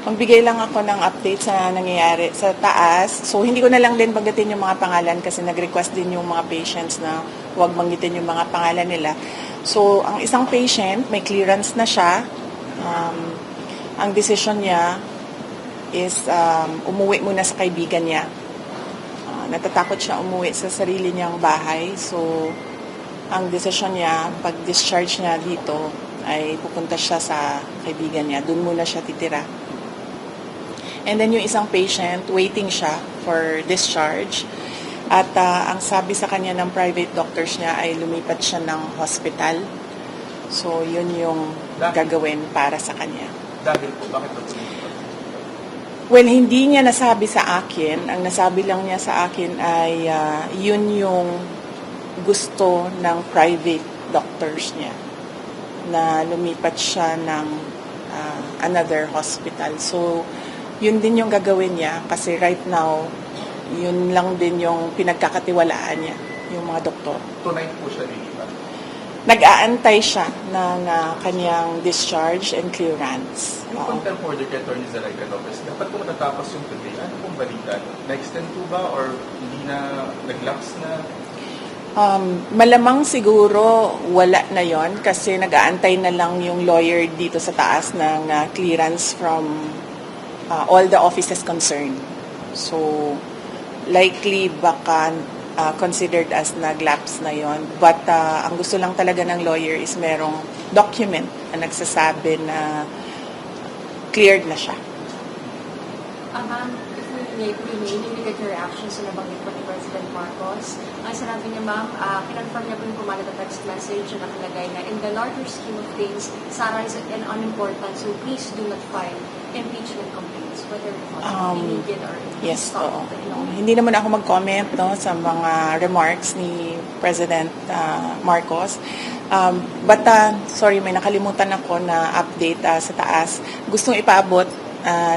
Magbigay lang ako ng update sa nangyayari sa taas. So, hindi ko na lang din banggitin yung mga pangalan kasi nag-request din yung mga patients na huwag banggitin yung mga pangalan nila. So, ang isang patient, may clearance na siya. Ang decision niya is umuwi muna sa kaibigan niya. Natatakot siya umuwi sa sarili niyang bahay. So, ang decision niya, pag-discharge niya dito, ay pupunta siya sa kaibigan niya. Doon muna siya titira. And then yung isang patient, waiting siya for discharge. At ang sabi sa kanya ng private doctors niya ay lumipat siya ng hospital. So yun yung gagawin para sa kanya. Dahil po, bakit ba lumipat? Well, hindi niya nasabi sa akin. Ang nasabi lang niya sa akin ay yun yung gusto ng private doctors niya. Na lumipat siya ng another hospital. So, yun din yung gagawin niya kasi right now, yun lang din yung pinagkakatiwalaan niya, yung mga doktor. Tonight po siya lilipat? Nag-aantay siya ng kanyang discharge and clearance. Yung contempt order kay Atty. Zeray Lopez, dapat po matatapos yung today. Ano pong balita? Na-extend po ba or hindi na nag-lapse na? Malamang siguro wala na yon kasi nag-aantay na lang yung lawyer dito sa taas ng clearance from all the offices concerned. So, likely baka considered as nag-lapse na yon. But ang gusto lang talaga ng lawyer is merong document na nagsasabi na cleared na siya. If we may get your reaction sa nabanggit po ni President Marcos. Ang sinabi niya, ma'am, kinonfirm niya po yung kumalat na text message na nakalagay na in the larger scheme of things, Sara is unimportant, so please do not file impeachment complaints, whether immediate or yes, oo. Hindi naman ako mag-comment sa mga remarks ni President Marcos. But sorry, may nakalimutan ako na update sa taas. Gustong ipaabot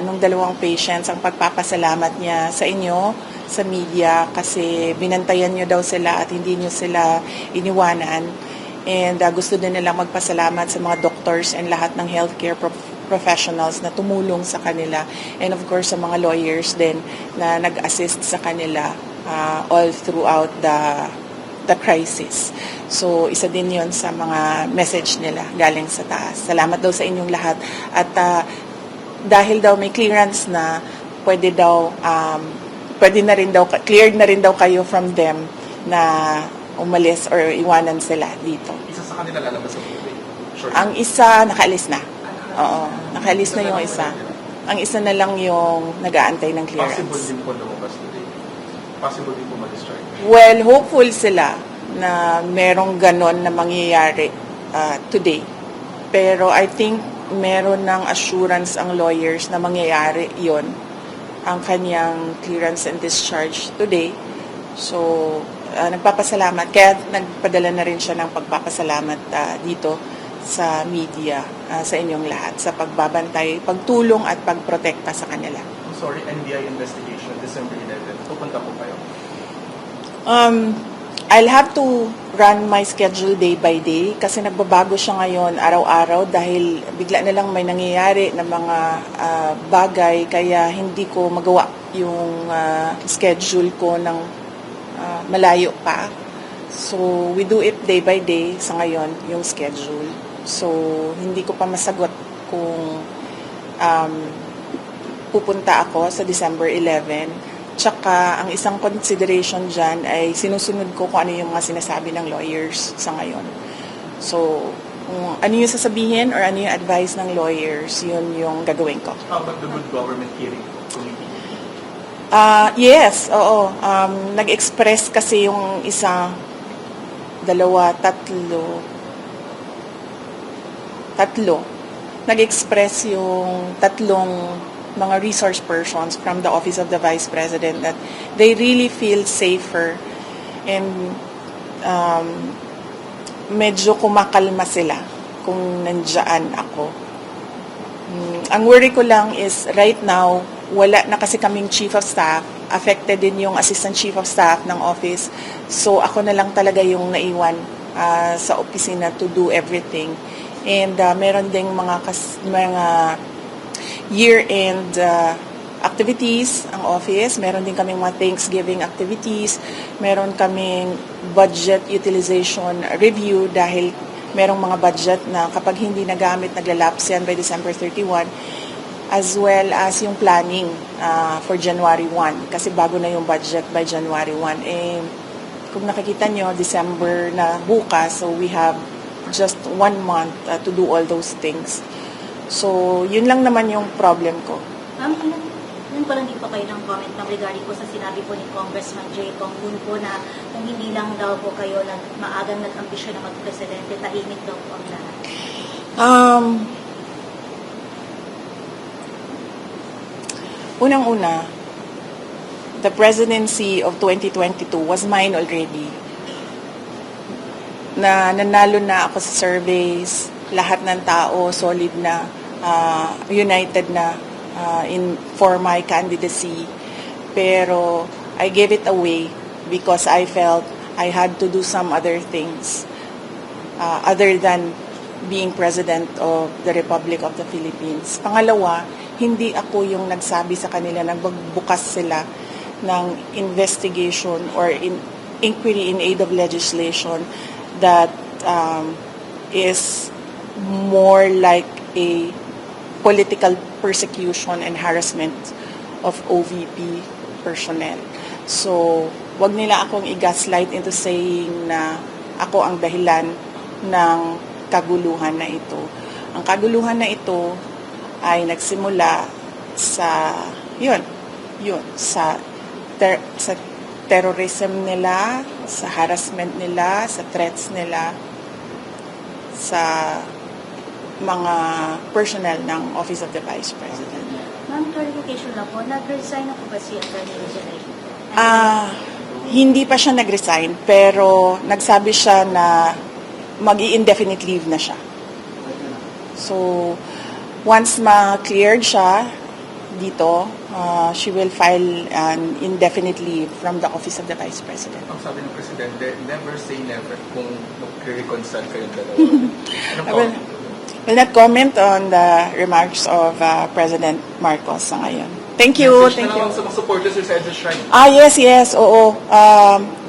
nung dalawang patients ang pagpapasalamat niya sa inyo, sa media, kasi binantayan niyo daw sila at hindi niyo sila iniwanan. And gusto din nilang magpasalamat sa mga doctors and lahat ng healthcare professionals na tumulong sa kanila. And of course, sa mga lawyers din na nag-assist sa kanila all throughout the crisis. So, isa din yon sa mga message nila galing sa taas. Salamat daw sa inyong lahat. At dahil daw may clearance na, pwede na rin daw, cleared na rin daw kayo from them na umalis or iwanan sila dito. Isa sa kanila lalabas sa buhay? Sure. Ang isa, nakaalis na. Oo, nakaalis na yung isa. Ang isa na lang yung nag-aantay ng clearance. Possible din po lumabas today? Possible din po ma-discharge? Well, hopeful sila na merong ganon na mangyayari today. Pero I think meron ng assurance ang lawyers na mangyayari yon ang kanyang clearance and discharge today. So, nagpapasalamat. Kaya nagpadala na rin siya ng pagpapasalamat dito sa media, sa inyong lahat, sa pagbabantay, pagtulong at pagprotekta sa kanila. I'm sorry, NBI investigation, December 11. Pupunta po kayo? I'll have to run my schedule day by day kasi nagbabago siya ngayon araw-araw dahil bigla na lang may nangyayari na mga bagay kaya hindi ko magawa yung schedule ko ng malayo pa. So, we do it day by day sa ngayon, yung schedule. So, hindi ko pa masagot kung pupunta ako sa December 11. Tsaka, ang isang consideration dyan ay sinusunod ko kung ano yung mga sinasabi ng lawyers sa ngayon. So, kung ano yung sasabihin or ano yung advice ng lawyers, yun yung gagawin ko. How about the good government hearing committee? Yes, oo. Nag-express kasi yung isa, dalawa, tatlo. Nag-express yung tatlong mga resource persons from the Office of the Vice President that they really feel safer and medyo kumakalma sila kung nandiyan ako. Ang worry ko lang is right now, wala na kasi kaming chief of staff, affected din yung assistant chief of staff ng office. So ako na lang talaga yung naiwan sa opisina to do everything. And meron ding mga year-end activities ang office. Meron din kaming mga Thanksgiving activities. Meron kaming budget utilization review dahil merong mga budget na kapag hindi nagamit, naglalapse yan by December 31, as well as yung planning for January 1. Kasi bago na yung budget by January 1. Kung nakikita nyo, December na bukas, so we have just 1 month to do all those things. So, yun lang naman yung problem ko. Ma'am, yun pa lang din po kayo ng comment ng regarding po sa sinabi po ni Congressman Jay Pong Moon po na kung hindi lang daw po kayo maagang nag-ambisyon na mag-presidente, tahimik daw po ang lahat. Unang-una, the presidency of 2022 was mine already. Nanalo na ako sa surveys, lahat ng tao solid na, united na for my candidacy. Pero I gave it away because I felt I had to do some other things other than being President of the Republic of the Philippines. Pangalawa, hindi ako yung nagsabi sa kanila na magbukas sila ng investigation or inquiry in aid of legislation that is more like a political persecution and harassment of OVP personnel. So, wag nila akong i-gaslight into saying na ako ang dahilan ng kaguluhan na ito. Ang kaguluhan na ito ay nagsimula sa sa terrorism nila, sa harassment nila, sa threats nila, sa mga personnel ng Office of the Vice President. Ma'am, clarification lang po, nag-resign na po ba si Atty. Rosalyn? Hindi pa siya nag-resign, pero nagsabi siya na mag-i-indefinite leave na siya. So, once ma-cleared siya dito, she will file an indefinite leave from the Office of the Vice President. Ang sabi ng Presidente, never say never kung mag-reconcile kayong dalawa. I will not comment on the remarks of President Marcos sa ngayon. Thank you. Message na lang sa mga supporters sa EDSA Shrine. Yes, oo.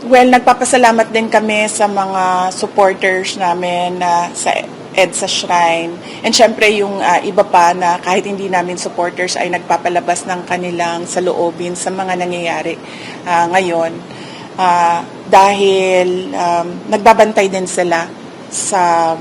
Well, nagpapasalamat din kami sa mga supporters namin sa EDSA Shrine. And syempre yung iba pa na kahit hindi namin supporters ay nagpapalabas ng kanilang saloobin sa mga nangyayari ngayon. Dahil nagbabantay din sila sa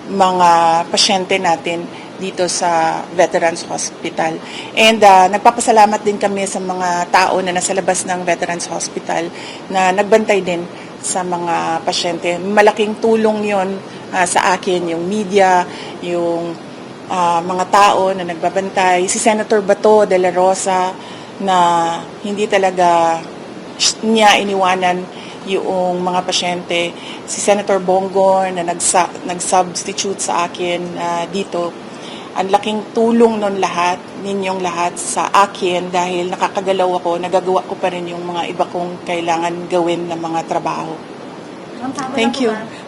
mga pasyente natin dito sa Veterans Hospital. And nagpapasalamat din kami sa mga tao na nasa labas ng Veterans Hospital na nagbantay din sa mga pasyente. Malaking tulong yon sa akin, yung media, yung mga tao na nagbabantay. Si Senator Bato de la Rosa na hindi talaga niya iniwanan yung mga pasyente. Si Senator Bongo na nag-substitute sa akin dito. Ang laking tulong nun ninyong lahat sa akin dahil nakakagalaw ako, nagagawa ko pa rin yung mga iba kong kailangan gawin na mga trabaho. Ma'am, tama Thank na po you. ba?